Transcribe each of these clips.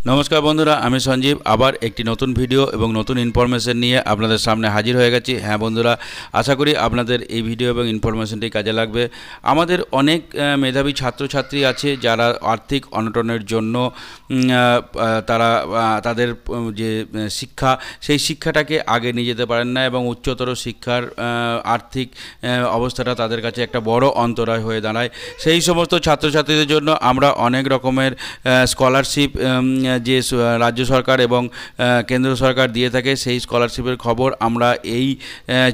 नमस्कार बंधुरा आमी संजीव आबार एक नतून भिडियो एवं नतून इनफरमेशन निये आपनादेर सामने हाजिर हो गेছি। हाँ बंधुरा आशा करी आपनादेर এই ভিডিও এবং ইনফরমেশনটি কাজে লাগবে। আমাদের অনেক মেধাবী ছাত্রছাত্রী আছে যারা আর্থিক অনটনের জন্য তারা তাদের যে শিক্ষা সেই শিক্ষাটাকে আগে নিয়ে যেতে পারেন না এবং উচ্চতর শিক্ষার আর্থিক অবস্থাটা তাদের কাছে একটা বড় অন্তরায় হয়ে দাঁড়ায়। সেই সমস্ত ছাত্রছাত্রীদের জন্য আমরা অনেক রকমের স্কলারশিপ যে রাজ্য সরকার এবং কেন্দ্র সরকার দিয়ে থাকে সেই স্কলারশিপের খবর আমরা এই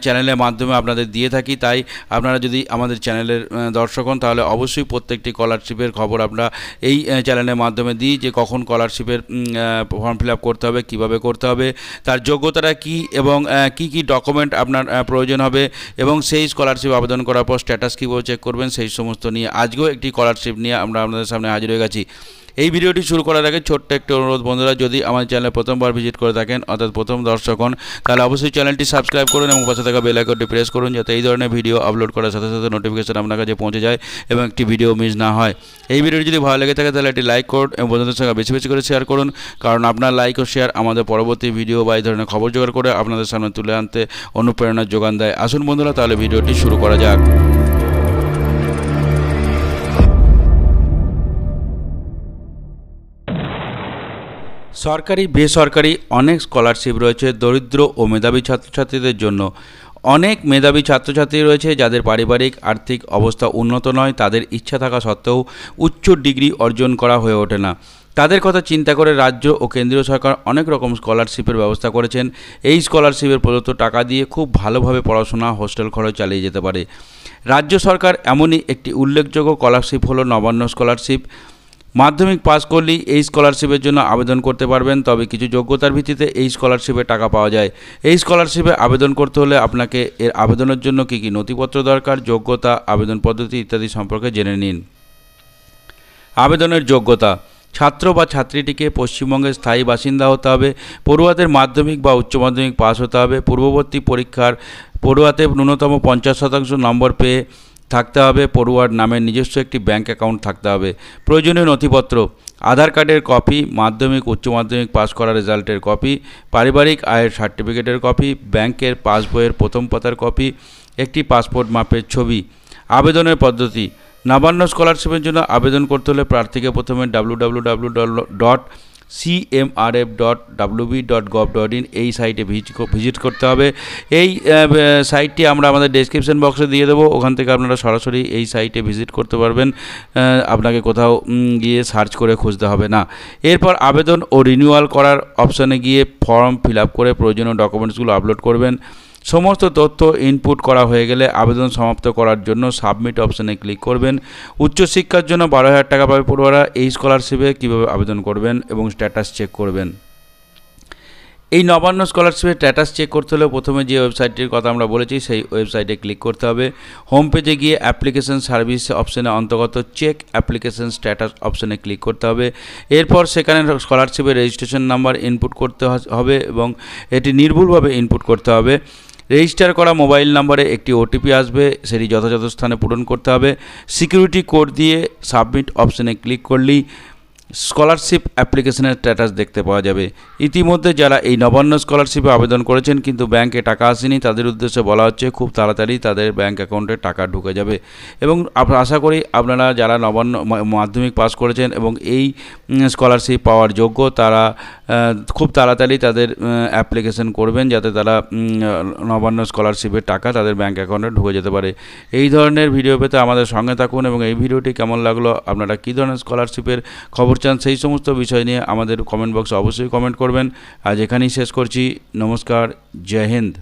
চ্যানেলের মাধ্যমে আপনাদের দিয়ে থাকি। তাই আপনারা যদি আমাদের চ্যানেলের দর্শক হন তাহলে অবশ্যই প্রত্যেকটি স্কলারশিপের খবর আমরা এই চ্যানেলের মাধ্যমে দিই যে কখন স্কলারশিপের ফর্ম ফিল আপ করতে হবে, কীভাবে করতে হবে, তার যোগ্যতাটা কী এবং কি কি ডকুমেন্ট আপনার প্রয়োজন হবে এবং সেই স্কলারশিপ আবেদন করার পর স্ট্যাটাস কীভাবে চেক করবেন সেই সমস্ত নিয়ে আজকেও একটি স্কলারশিপ নিয়ে আমরা আপনাদের সামনে হাজির হয়ে গেছি। এই ভিডিওটি শুরু করার আগে ছোট্ট একটি অনুরোধ বন্ধুরা, যদি আমার চ্যানেলে প্রথমবার ভিজিট করে থাকেন অর্থাৎ প্রথম দর্শক হন তাহলে অবশ্যই চ্যানেলটি সাবস্ক্রাইব করুন এবং পাশে থাকা বেল আইকনটি প্রেস করুন যাতে এই ধরনের ভিডিও আপলোড করার সাথে সাথে নোটিফিকেশন আপনার কাছে পৌঁছে যায় এবং একটি ভিডিও মিস না হয়। এই ভিডিওটি যদি ভালো লেগে থাকে তাহলে একটি লাইক করুন এবং বন্ধুদের সঙ্গে বেশি বেশি করে শেয়ার করুন, কারণ আপনার লাইক ও শেয়ার আমাদের পরবর্তী ভিডিও বা এই ধরনের খবর জোগাড় করে আপনাদের সামনে তুলে আনতে অনুপ্রেরণার যোগান দেয়। আসুন বন্ধুরা তাহলে ভিডিওটি শুরু করা যাক। সরকারি বেসরকারি অনেক স্কলারশিপ রয়েছে দরিদ্র ও মেধাবী ছাত্রছাত্রীদের জন্য। অনেক মেধাবী ছাত্রছাত্রী রয়েছে যাদের পারিবারিক আর্থিক অবস্থা উন্নত নয়, তাদের ইচ্ছা থাকা সত্ত্বেও উচ্চ ডিগ্রি অর্জন করা হয়ে ওঠে না। তাদের কথা চিন্তা করে রাজ্য ও কেন্দ্রীয় সরকার অনেক রকম স্কলারশিপের ব্যবস্থা করেছেন। এই স্কলারশিপের প্রদত্ত টাকা দিয়ে খুব ভালোভাবে পড়াশোনা, হোস্টেল খরচ চালিয়ে যেতে পারে। রাজ্য সরকার এমনই একটি উল্লেখযোগ্য স্কলারশিপ হলো নবান্ন স্কলারশিপ। মাধ্যমিক পাস করলেই এই স্কলারশিপের জন্য আবেদন করতে পারবেন, তবে কিছু যোগ্যতার ভিত্তিতে এই স্কলারশিপে টাকা পাওয়া যায়। এই স্কলারশিপে আবেদন করতে হলে আপনাকে এর আবেদনের জন্য কী কী নথিপত্র দরকার, যোগ্যতা, আবেদন পদ্ধতি ইত্যাদি সম্পর্কে জেনে নিন। আবেদনের যোগ্যতা: ছাত্র বা ছাত্রীটিকে পশ্চিমবঙ্গের স্থায়ী বাসিন্দা হতে হবে, পড়ুয়াদের মাধ্যমিক বা উচ্চ মাধ্যমিক পাস হতে হবে, পূর্ববর্তী পরীক্ষার পড়ুয়াতে ন্যূনতম 50% নম্বর পেয়ে থাকতে হবে, পড়ুয়ার নামে নিজস্ব একটি ব্যাঙ্ক অ্যাকাউন্ট থাকতে হবে। প্রয়োজনীয় নথিপত্র: আধার কার্ডের কপি, মাধ্যমিক উচ্চ মাধ্যমিক পাস করা রেজাল্টের কপি, পারিবারিক আয়ের সার্টিফিকেটের কপি, ব্যাংকের পাসবইয়ের প্রথম পাতার কপি, একটি পাসপোর্ট মাপের ছবি। আবেদনের পদ্ধতি: নবান্ন স্কলারশিপের জন্য আবেদন করতে হলে প্রার্থীকে প্রথমে www.cmrf.wb.gov.in এই সাইটে ভিজিট করতে হবে। এই সাইটটি আমরা আমাদের ডেসক্রিপশন বক্সে দিয়ে দেবো, ওখান থেকে আপনারা সরাসরি এই সাইটে ভিজিট করতে পারবেন, আপনাকে কোথাও গিয়ে সার্চ করে খুঁজতে হবে না। এরপর আবেদন ও রিনিউয়াল করার অপশানে গিয়ে ফর্ম ফিল আপ করে প্রয়োজনীয় ডকুমেন্টসগুলো আপলোড করবেন। সমস্ত তথ্য ইনপুট করা হয়ে গেলে আবেদন সমাপ্ত করার জন্য সাবমিট অপশানে ক্লিক করবেন। উচ্চশিক্ষার জন্য 12,000 টাকা পাবে পড়ুয়ারা। এই স্কলারশিপে কীভাবে আবেদন করবেন এবং স্ট্যাটাস চেক করবেন। এই নবান্ন স্কলারশিপের স্ট্যাটাস চেক করতে হলে প্রথমে যে ওয়েবসাইটটির কথা আমরা বলেছি সেই ওয়েবসাইটে ক্লিক করতে হবে। হোম পেজে গিয়ে অ্যাপ্লিকেশন সার্ভিস অপশানে অন্তর্গত চেক অ্যাপ্লিকেশন স্ট্যাটাস অপশানে ক্লিক করতে হবে। এরপর সেখানে স্কলারশিপের রেজিস্ট্রেশন নাম্বার ইনপুট করতে হবে এবং এটি নির্ভুলভাবে ইনপুট করতে হবে। রেজিস্টার করা মোবাইল নম্বরে একটি ওটিপি আসবে, সেটি যথাযথ স্থানে পূরণ করতে হবে। সিকিউরিটি কোড দিয়ে সাবমিট অপশানে ক্লিক করলেই স্কলারশিপ অ্যাপ্লিকেশনের স্ট্যাটাস দেখতে পাওয়া যাবে। ইতিমধ্যে যারা এই নবান্ন স্কলারশিপে আবেদন করেছেন কিন্তু ব্যাংকে টাকা আসেনি তাদের উদ্দেশ্যে বলা হচ্ছে খুব তাড়াতাড়ি তাদের ব্যাংক অ্যাকাউন্টে টাকা ঢুকে যাবে এবং আশা করি আপনারা যারা নবান্ন মাধ্যমিক পাস করেছেন এবং এই স্কলারশিপ পাওয়ার যোগ্য তারা খুব তাড়াতাড়ি তাদের অ্যাপ্লিকেশন করবেন যাতে তারা নবান্ন স্কলারশিপের টাকা তাদের ব্যাংক অ্যাকাউন্টে ঢুকে যেতে পারে। এই ধরনের ভিডিও পেতে আমাদের সঙ্গে থাকুন এবং এই ভিডিওটি কেমন লাগলো, আপনারা কী ধরনের স্কলারশিপের খবর চান সেই সমস্ত বিষয় নিয়ে আমাদের কমেন্ট বক্সে অবশ্যই কমেন্ট করবেন। আজ এখানেই শেষ করছি। নমস্কার, জয় হিন্দ।